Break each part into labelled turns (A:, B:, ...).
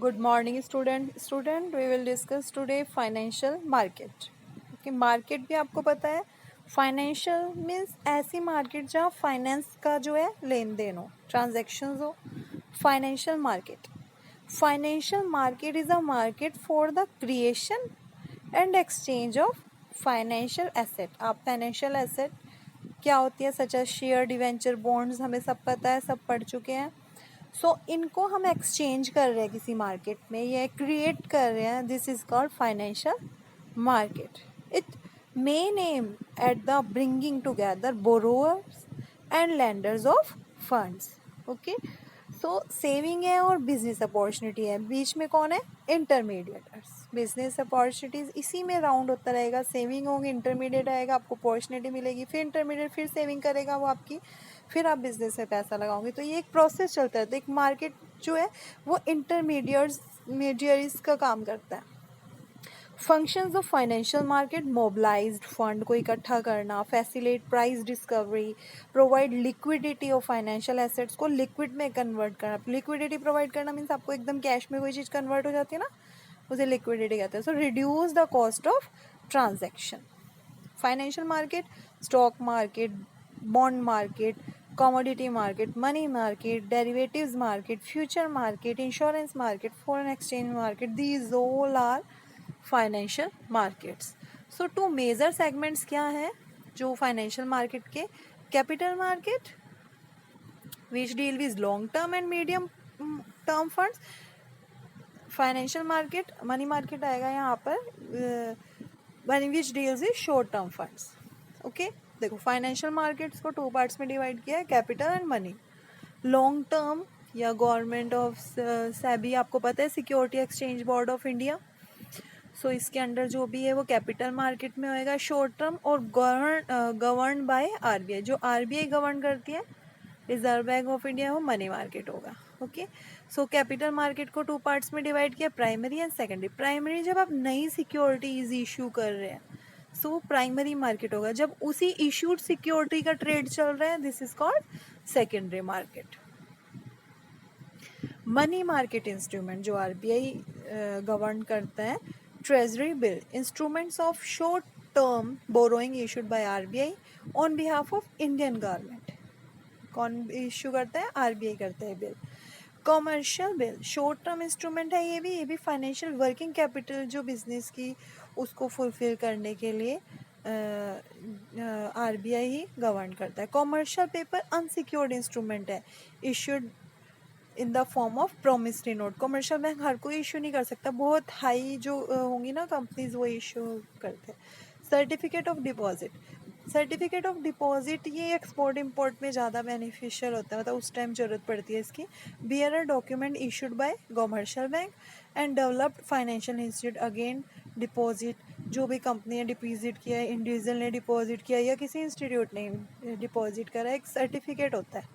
A: Good morning, student. Student, we will discuss today financial market. Okay, market भी आपको पता है. Financial means ऐसी market जहाँ finance का जो है लेन देन हो, transactions हो. Financial market. Financial market is a market for the creation and exchange of financial asset. आप financial asset क्या होती है, such as share, debenture, bonds, हमें सब पता है, सब पढ़ चुके हैं. इनको हम एक्सचेंज कर रहे हैं किसी मार्केट में, ये क्रिएट कर रहे हैं. This is called financial market. It main M at the bringing together borrowers and lenders of funds. Okay, saving है और बिजनेस अपॉर्चुनिटी है. बीच में कौन है? इंटरमीडिएटर्स. बिजनेस अपॉर्चुनिटीज इसी में राउंड होता रहेगा. सेविंग होगी, इंटरमीडिएट आएगा, आपको अपॉर्चुनिटी मिलेगी, फिर इंटरमीडिएट, फिर सेविंग करेगा वो आपकी, फिर आप बिजनेस में पैसा लगाओगे. तो ये एक प्रोसेस चलता है. तो एक मार्केट जो है वो इंटरमीडियरीज का काम करता है. Functions of financial market: mobilised fund को इकट्ठा करना, facilitate price discovery, provide liquidity of financial assets को लिक्विड में कन्वर्ट करना. लिक्विडिटी प्रोवाइड करना मीन्स आपको एकदम कैश में कोई चीज़ कन्वर्ट हो जाती है ना, उसे लिक्विडिटी कहते हैं. So reduce the cost of transaction. Financial market: stock market, bond market, commodity market, money market, derivatives market, future market, insurance market, foreign exchange market. These all are financial markets. So two major segments क्या है जो financial market के? Capital market which deal with long term and medium term funds. Financial market, money market आएगा यहाँ पर, which deals with short term funds. Okay, देखो financial markets को two parts में डिवाइड किया है, capital and money. Long term या government of SEBI आपको पता है, security exchange board of India. So इसके अंडर जो भी है वो कैपिटल मार्केट में होएगा. शॉर्ट टर्म और गवर्न बाय आरबीआई, जो आरबीआई गवर्न करती है, रिजर्व बैंक ऑफ इंडिया, वो मनी मार्केट होगा. ओके, सो कैपिटल मार्केट को टू पार्ट्स में डिवाइड किया, प्राइमरी एंड सेकेंडरी. प्राइमरी जब आप नई सिक्योरिटीज इशू कर रहे हैं, सो प्राइमरी मार्केट होगा. जब उसी इशूड सिक्योरिटी का ट्रेड चल रहा है, this is called secondary market. Money market instrument जो आरबीआई गवर्न करता है, treasury bill, instruments of short term borrowing issued by RBI on behalf of Indian government. कौन इशू करता है? आरबीआई करता है bill. Commercial bill short term instrument है. ये भी फाइनेंशियल वर्किंग कैपिटल जो बिजनेस की, उसको फुलफिल करने के लिए आरबीआई ही गवर्न करता है. कॉमर्शियल पेपर अनसिक्योर्ड इंस्ट्रूमेंट है, issued in the form of promissory note. Commercial bank हर कोई इशू नहीं कर सकता, बहुत हाई जो होंगी ना कंपनीज वो इशू करते हैं. Certificate of deposit. Certificate of deposit ये एक्सपोर्ट इम्पोर्ट में ज़्यादा बेनिफिशियल होता है, मतलब उस टाइम ज़रूरत पड़ती है इसकी. Bearer document issued by commercial bank and developed financial institute. Again deposit, जो भी कंपनी ने डिपॉजिट किया है, इंडिविजुअल ने डिपॉजिट किया या किसी इंस्टीट्यूट ने डिपॉजिट करा, एक सर्टिफिकेट होता है.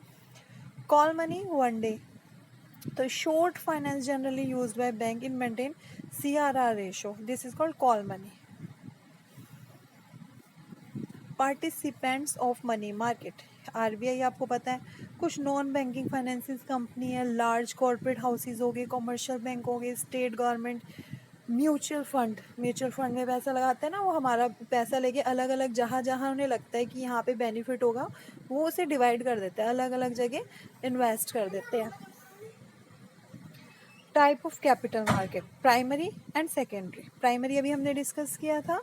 A: Call money one day. तो short finance generally used by bank in maintain CRR ratio. This is called call money. Participants of money market. RBI आपको पता है, कुछ नॉन बैंकिंग फाइनेंसिस कंपनी है, लार्ज कॉर्पोरेट हाउसेज हो गए, commercial bank हो गए, state government, mutual fund. Mutual fund में पैसा लगाते हैं ना, वो हमारा पैसा लेके अलग अलग जहाँ जहाँ उन्हें लगता है कि यहाँ पे बेनिफिट होगा, वो उसे डिवाइड कर देते हैं, अलग अलग जगह इन्वेस्ट कर देते हैं. Type of capital market: primary and secondary. Primary अभी हमने डिस्कस किया था.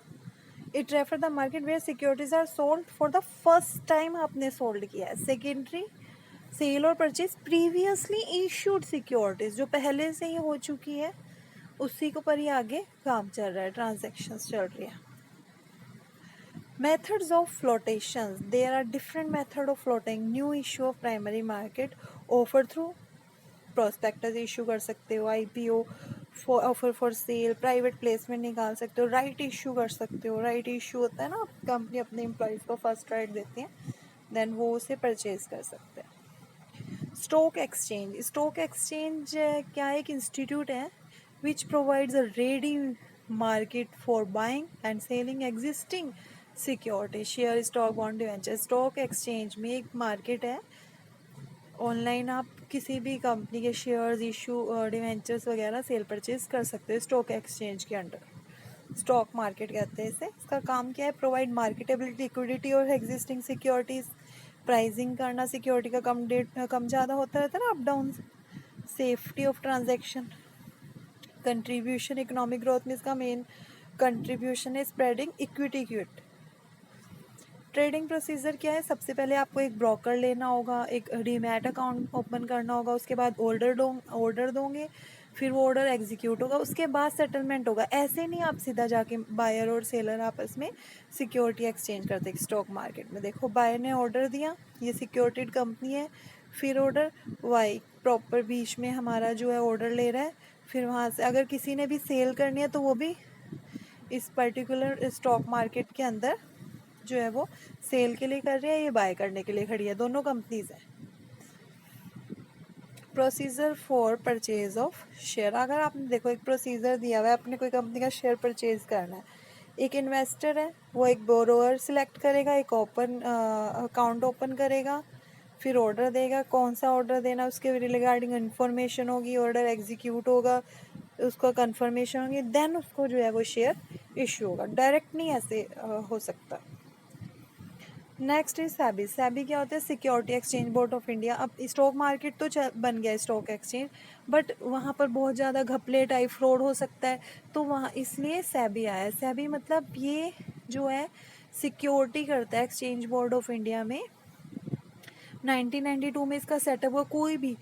A: It refer the market where securities are sold for the first time, आपने सोल्ड किया है. सेकेंडरी सेल और परचेज प्रीवियसली इशूड सिक्योरिटीज, जो पहले से ही हो चुकी है, उसी को पर ही आगे काम चल रहा है, ट्रांजेक्शन्स चल रही है. Methods of flotation. There are different method of floating. New issue of primary market offer through prospectus issue कर सकते हो, IPO, offer for sale, private placement निकाल सकते हो, राइट इशू कर सकते हो. राइट इशू होता है ना, कंपनी अपने एम्प्लॉयज़ को फर्स्ट राइट देती है, देन वो उसे परचेज कर सकते हैं. Stock exchange. स्टॉक एक्सचेंज क्या है? एक इंस्टीट्यूट है which provides a ready market for buying and selling existing security, share, stock, bond, debenture. Stock exchange में एक मार्केट है, ऑनलाइन आप किसी भी कंपनी के शेयर्स इशू डिवेंचर्स वगैरह सेल परचेज कर सकते हो स्टॉक एक्सचेंज के अंडर। स्टॉक मार्केट कहते हैं इसे। इसका काम क्या है, प्रोवाइड मार्केटेबिलिटी लिक्विडिटी और एग्जिस्टिंग सिक्योरिटीज़, प्राइसिंग करना, सिक्योरिटी का कम ज़्यादा होता रहता है ना, up down, safety of transaction, contribution economic growth में इसका मेन कंट्रीब्यूशन है spreading equity quit. Trading procedure क्या है, सबसे पहले आपको एक ब्रोकर लेना होगा, एक डीमैट अकाउंट ओपन करना होगा, उसके बाद ऑर्डर दोगे, फिर वो ऑर्डर एग्जीक्यूट होगा, उसके बाद सेटलमेंट होगा। ऐसे नहीं आप सीधा जाके बायर और सेलर आपस में सिक्योरिटी एक्सचेंज करते स्टॉक मार्केट में। देखो बायर ने ऑर्डर दिया, ये सिक्योरिटीड कंपनी है, फिर ऑर्डर वाई प्रॉपर बीच में हमारा जो है ऑर्डर ले रहा है, फिर वहाँ से अगर किसी ने भी सेल करनी है तो वो भी इस पर्टिकुलर स्टॉक मार्केट के अंदर जो है वो सेल के लिए कर रही है, ये बाय करने के लिए खड़ी है, दोनों कंपनीज हैं। Procedure for purchase of share, अगर आपने देखो एक प्रोसीजर दिया हुआ है, अपने कोई कंपनी का शेयर परचेज करना है, एक इन्वेस्टर है वो एक बोरोअर सिलेक्ट करेगा, एक ओपन अकाउंट ओपन करेगा, फिर ऑर्डर देगा, कौन सा ऑर्डर देना उसके रिगार्डिंग इन्फॉर्मेशन होगी, ऑर्डर एग्जीक्यूट होगा, उसका कंफर्मेशन होगी, देन उसको जो है वो शेयर इशू होगा। डायरेक्ट नहीं ऐसे हो सकता। Next is SEBI. सैबी क्या होता है, security exchange board of India. अब स्टॉक मार्केट तो बन गया स्टॉक एक्सचेंज, बट वहाँ पर बहुत ज़्यादा घपले टाइप फ्रॉड हो सकता है, तो वहाँ इसलिए सैबी आया। सैबी मतलब ये जो है सिक्योरिटी करता है एक्सचेंज बोर्ड ऑफ इंडिया में। 1992 में इसका सेटअप हुआ। कोई भी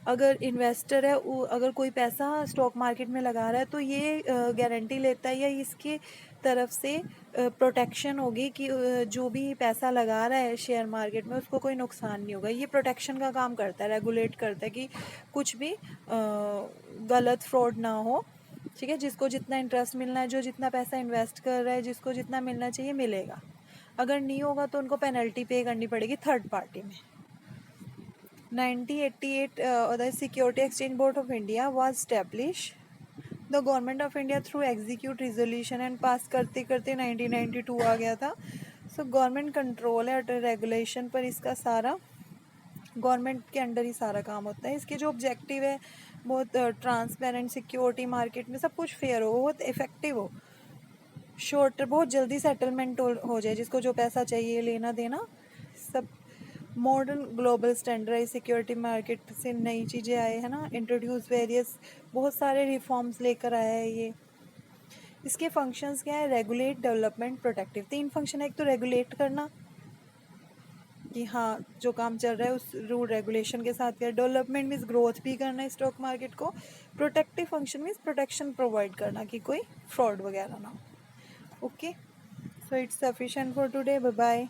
A: अगर इन्वेस्टर है, अगर कोई पैसा स्टॉक मार्केट में लगा रहा है तो ये गारंटी लेता है या इसकी तरफ से प्रोटेक्शन होगी कि जो भी पैसा लगा रहा है शेयर मार्केट में उसको कोई नुकसान नहीं होगा। ये प्रोटेक्शन का काम करता है, रेगुलेट करता है कि कुछ भी गलत फ्रॉड ना हो। ठीक है, जिसको जितना इंटरेस्ट मिलना है, जो जितना पैसा इन्वेस्ट कर रहा है, जिसको जितना मिलना चाहिए मिलेगा। अगर नहीं होगा तो उनको पेनल्टी पे करनी पड़ेगी थर्ड पार्टी में। 1988 the Security Exchange Board of India was established. The Government of India through execute resolution and pass करते करते 1992 आ गया था। So गवर्नमेंट कंट्रोल है रेगुलेशन पर, इसका सारा गवर्नमेंट के अंडर ही सारा काम होता है। इसके जो ऑब्जेक्टिव है बहुत ट्रांसपेरेंट, सिक्योरिटी मार्केट में सब कुछ फेयर हो, बहुत इफेक्टिव हो, शॉर्ट बहुत जल्दी सेटलमेंट हो जाए, जिसको जो पैसा चाहिए लेना देना सब। Modern global standardize security market से नई चीज़ें आए हैं ना, इंट्रोड्यूस वेरियस बहुत सारे रिफॉर्म्स लेकर आया है ये। इसके फंक्शंस क्या है, रेगुलेट, डेवलपमेंट, प्रोटेक्टिव। 3 फंक्शन है, एक तो रेगुलेट करना कि हाँ जो काम चल रहा है उस रूल रेगुलेशन के साथ किया, डेवलपमेंट मीन्स ग्रोथ भी करना है स्टॉक मार्केट को, protective function means protection provide करना कि कोई फ्रॉड वगैरह ना हो। Okay, so it's sufficient for today, bye bye.